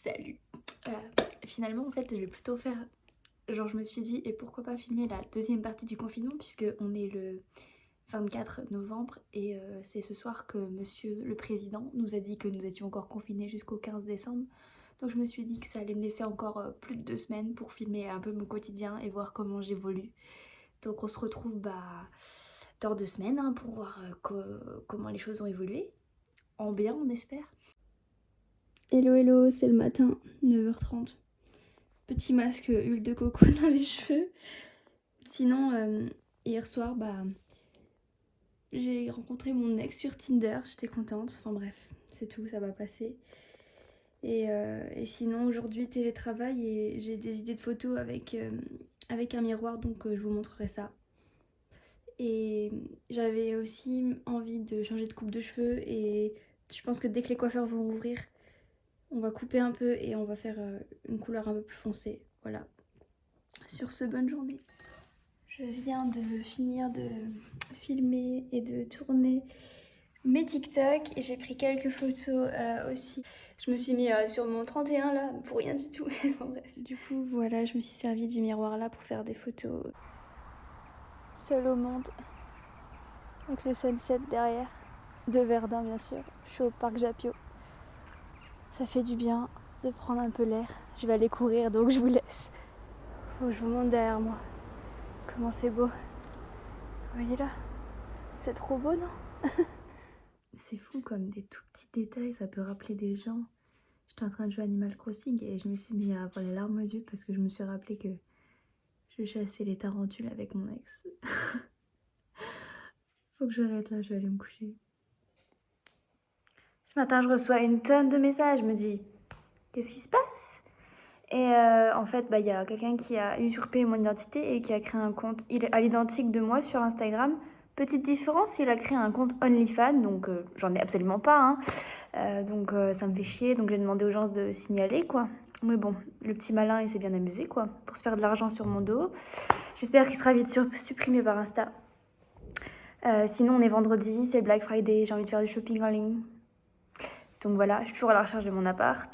Salut. Euh, Finalement en fait je vais plutôt faire, genre je me suis dit et pourquoi pas filmer la deuxième partie du confinement puisque on est le 24 novembre et c'est ce soir que monsieur le président nous a dit que nous étions encore confinés jusqu'au 15 décembre. Donc je me suis dit que ça allait me laisser encore plus de 2 semaines pour filmer un peu mon quotidien et voir comment j'évolue. Donc on se retrouve dans 2 semaines hein, pour voir comment les choses ont évolué. En bien on espère. Hello hello, c'est le matin, 9h30. Petit masque huile de coco dans les cheveux. Sinon, hier soir, j'ai rencontré mon ex sur Tinder, j'étais contente. Enfin bref, c'est tout, ça va passer. Et sinon, aujourd'hui, télétravail et j'ai des idées de photos avec un miroir, donc je vous montrerai ça. Et j'avais aussi envie de changer de coupe de cheveux et je pense que dès que les coiffeurs vont ouvrir, on va couper un peu et on va faire une couleur un peu plus foncée. Voilà. Sur ce, bonne journée. Je viens de finir de filmer et de tourner mes TikTok et j'ai pris quelques photos aussi. Je me suis mis sur mon 31 là, pour rien du tout. Enfin, bref. Du coup, voilà, je me suis servi du miroir là pour faire des photos. Seule au monde, avec le sunset derrière, de Verdun bien sûr. Je suis au parc Japio. Ça fait du bien de prendre un peu l'air. Je vais aller courir donc je vous laisse. Faut que je vous montre derrière moi. Comment c'est beau. Vous voyez là? C'est trop beau, non? C'est fou comme des tout petits détails, ça peut rappeler des gens. J'étais en train de jouer à Animal Crossing et je me suis mis à avoir les larmes aux yeux parce que je me suis rappelé que je chassais les tarentules avec mon ex. Faut que j'arrête là, je vais aller me coucher. Ce matin, je reçois une tonne de messages, je me dis qu'est-ce qui se passe? Et en fait, il y a quelqu'un qui a usurpé mon identité et qui a créé un compte à l'identique de moi sur Instagram. Petite différence, il a créé un compte OnlyFans, donc j'en ai absolument pas, hein. Donc ça me fait chier, donc j'ai demandé aux gens de signaler, quoi. Mais bon, le petit malin, il s'est bien amusé, quoi, pour se faire de l'argent sur mon dos. J'espère qu'il sera vite supprimé par Insta. Sinon, on est vendredi, c'est le Black Friday, j'ai envie de faire du shopping en ligne. Donc voilà, je suis toujours à la recherche de mon appart.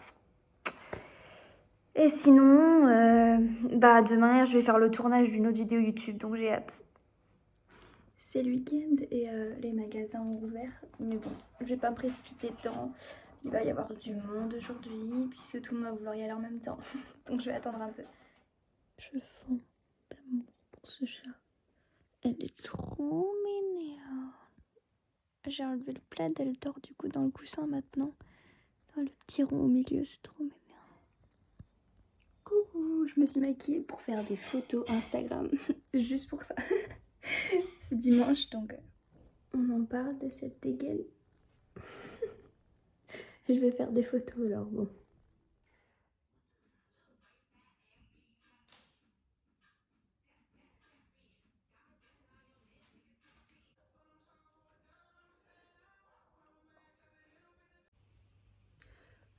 Et sinon, demain, je vais faire le tournage d'une autre vidéo YouTube, donc j'ai hâte. C'est le week-end et les magasins ont ouvert, mais bon, je vais pas me précipiter dedans. Il va y avoir du monde aujourd'hui, puisque tout le monde va vouloir y aller en même temps. Donc je vais attendre un peu. Je fonds d'amour pour ce chat. Elle est trop mignonne. J'ai enlevé le plaid, elle dort du coup dans le coussin maintenant. Dans le petit rond au milieu, c'est trop mignon. Coucou, je me suis maquillée pour faire des photos Instagram. Juste pour ça. C'est dimanche, donc on en parle de cette dégaine. Je vais faire des photos alors, bon.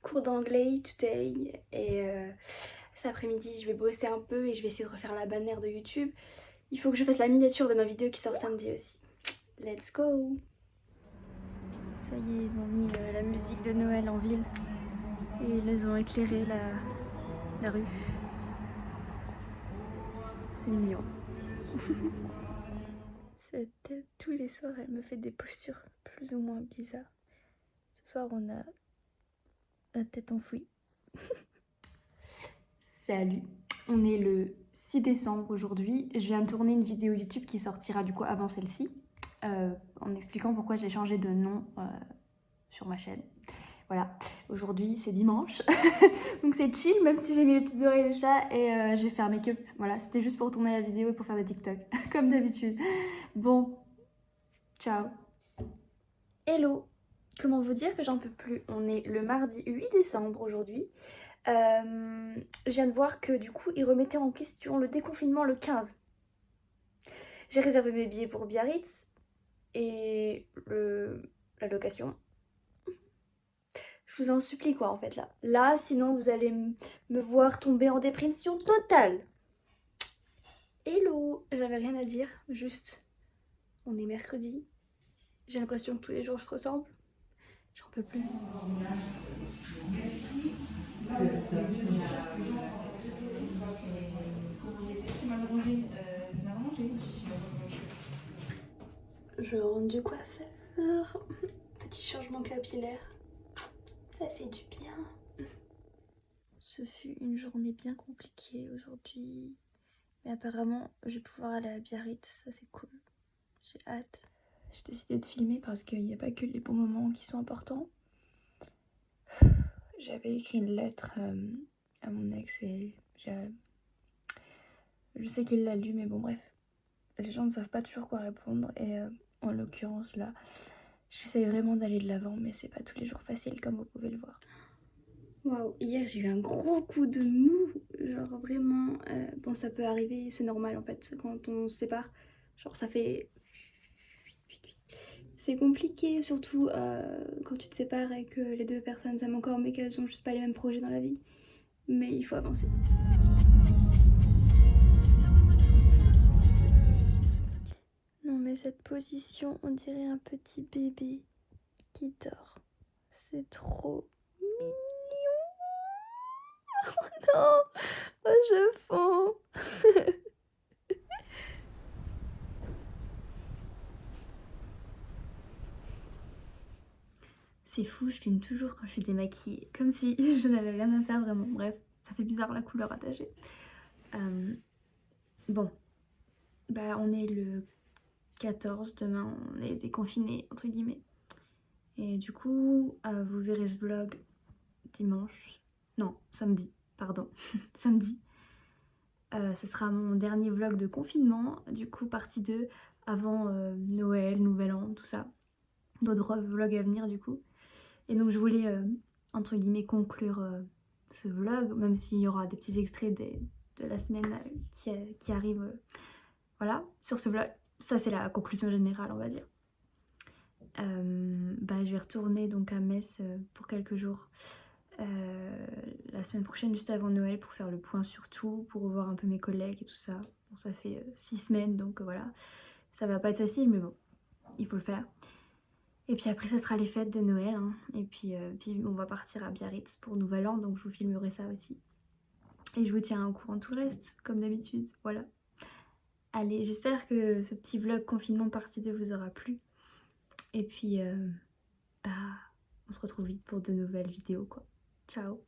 Cours d'anglais today et cet après-midi je vais bosser un peu et je vais essayer de refaire la bannière de YouTube. Il faut que je fasse la miniature de ma vidéo qui sort samedi aussi. Let's go! Ça y est, ils ont mis la musique de Noël en ville et ils ont éclairé la rue. C'est mignon. Cette tête, tous les soirs, elle me fait des postures plus ou moins bizarres. Ce soir, on a la tête enfouie. Salut, on est le 6 décembre aujourd'hui. Je viens de tourner une vidéo YouTube qui sortira du coup avant celle-ci, en expliquant pourquoi j'ai changé de nom sur ma chaîne. Voilà, aujourd'hui c'est dimanche, donc c'est chill, même si j'ai mis les petites oreilles de chat et j'ai fait un make-up. Voilà, c'était juste pour tourner la vidéo et pour faire des TikTok, comme d'habitude. Bon, ciao. Hello, comment vous dire que j'en peux plus? On est le mardi 8 décembre aujourd'hui. Je viens de voir que du coup ils remettaient en question le déconfinement le 15. J'ai réservé mes billets pour Biarritz et la location. Je vous en supplie quoi en fait là. Là sinon vous allez me voir tomber en dépression totale. Hello, j'avais rien à dire, juste on est mercredi. J'ai l'impression que tous les jours se ressemblent. J'en peux plus. je rentre du coiffeur. Petit changement capillaire. Ça fait du bien. Ce fut une journée bien compliquée aujourd'hui. Mais apparemment, je vais pouvoir aller à Biarritz. Ça, c'est cool. J'ai hâte. J'ai décidé de filmer parce qu'il n'y a pas que les bons moments qui sont importants. J'avais écrit une lettre à mon ex et je sais qu'il l'a lu, mais bon, bref. Les gens ne savent pas toujours quoi répondre et en l'occurrence là, j'essaie vraiment d'aller de l'avant, mais c'est pas tous les jours facile comme vous pouvez le voir. Waouh, hier j'ai eu un gros coup de mou, genre vraiment, bon ça peut arriver, c'est normal en fait quand on se sépare, genre ça fait... C'est compliqué surtout quand tu te sépares et que les deux personnes s'aiment encore mais qu'elles ont juste pas les mêmes projets dans la vie, mais il faut avancer. Non mais cette position, on dirait un petit bébé qui dort, c'est trop mignon. Oh non, oh, je fonds. C'est fou, je filme toujours quand je suis démaquillée, comme si je n'avais rien à faire vraiment. Bref, ça fait bizarre la couleur attachée. Bon, bah on est le 14, demain on est déconfiné entre guillemets. Et du coup, vous verrez ce vlog dimanche, non, samedi, pardon, samedi. Ce sera mon dernier vlog de confinement, du coup partie 2 avant Noël, Nouvel An, tout ça. D'autres vlogs à venir du coup. Et donc je voulais entre guillemets conclure ce vlog, même s'il y aura des petits extraits de la semaine qui arrive. Voilà, sur ce vlog, ça c'est la conclusion générale on va dire. Je vais retourner donc à Metz pour quelques jours la semaine prochaine juste avant Noël pour faire le point sur tout, pour revoir un peu mes collègues et tout ça. Bon, ça fait 6 semaines donc voilà, ça va pas être facile mais bon, il faut le faire. Et puis après ça sera les fêtes de Noël hein. Et puis on va partir à Biarritz pour Nouvel An, donc je vous filmerai ça aussi. Et je vous tiens au courant de tout le reste, comme d'habitude, voilà. Allez, j'espère que ce petit vlog confinement partie 2 vous aura plu. Et puis on se retrouve vite pour de nouvelles vidéos quoi. Ciao.